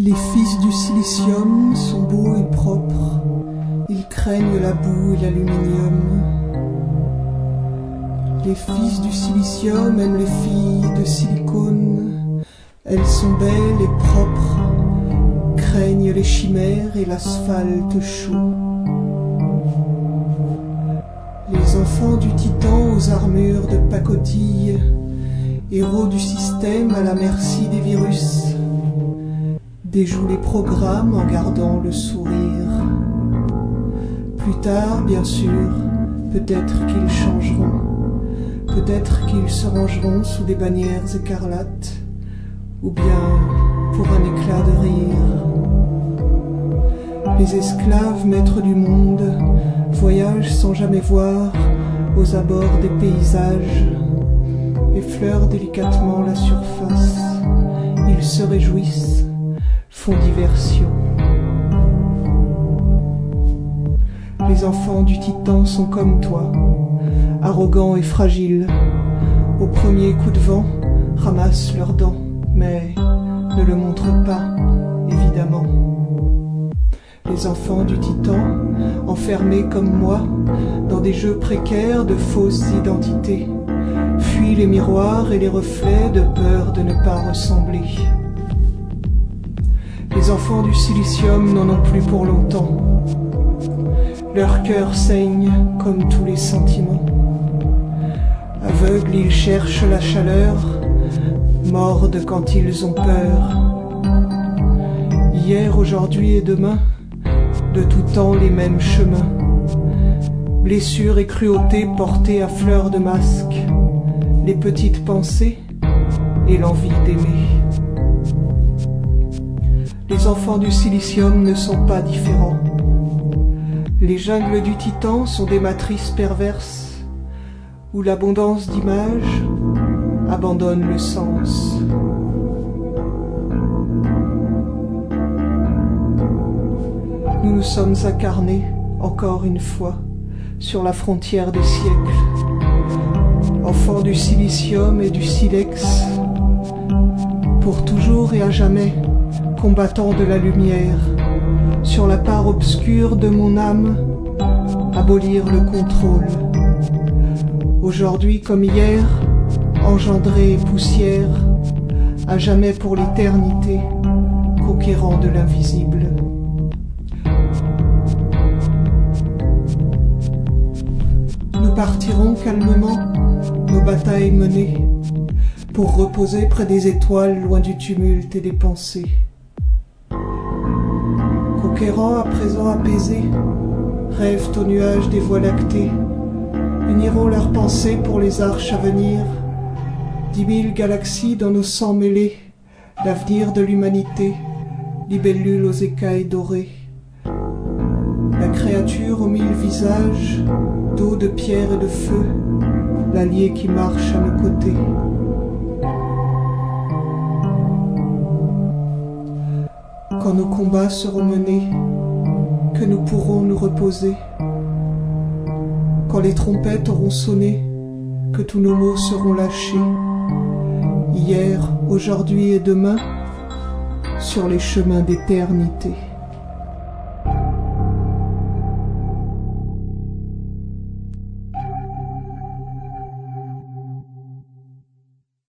Les fils du silicium sont beaux et propres, ils craignent la boue et l'aluminium. Les fils du silicium aiment les filles de silicone, elles sont belles et propres, craignent les chimères et l'asphalte chaud. Les enfants du titan aux armures de pacotille, héros du système à la merci des virus, déjouent les programmes en gardant le sourire. Plus tard, bien sûr, peut-être qu'ils changeront, peut-être qu'ils se rangeront sous des bannières écarlates, ou bien pour un éclat de rire. Les esclaves maîtres du monde voyagent sans jamais voir aux abords des paysages, effleurent délicatement la surface, ils se réjouissent, font diversion. Les enfants du titan sont comme toi, arrogants et fragiles. Au premier coup de vent, ramassent leurs dents, mais ne le montrent pas, évidemment. Les enfants du titan, enfermés comme moi, dans des jeux précaires de fausses identités, fuient les miroirs et les reflets de peur de ne pas ressembler. Les enfants du silicium n'en ont plus pour longtemps. Leur cœur saigne comme tous les sentiments. Aveugles, ils cherchent la chaleur, mordent quand ils ont peur. Hier, aujourd'hui et demain, de tout temps les mêmes chemins. Blessures et cruautés portées à fleur de masque, les petites pensées et l'envie d'aimer. Les enfants du silicium ne sont pas différents. Les jungles du titan sont des matrices perverses, où l'abondance d'images abandonne le sens. Nous nous sommes incarnés, encore une fois, sur la frontière des siècles. Enfants du silicium et du silex, pour toujours et à jamais, combattants de la lumière, sur la part obscure de mon âme, abolir le contrôle. Aujourd'hui comme hier, engendré et poussière, à jamais pour l'éternité, conquérant de l'invisible. Nous partirons calmement, nos batailles menées, pour reposer près des étoiles, loin du tumulte et des pensées. Conquérants à présent apaisés, rêvent aux nuages des voies lactées, uniront leurs pensées pour les arches à venir, 10 000 galaxies dans nos sangs mêlés, l'avenir de l'humanité, libellule aux écailles dorées. La créature aux 1000 visages, d'eau, de pierre et de feu, l'allié qui marche à nos côtés. Quand nos combats seront menés, que nous pourrons nous reposer. Quand les trompettes auront sonné, que tous nos mots seront lâchés. Hier, aujourd'hui et demain, sur les chemins d'éternité.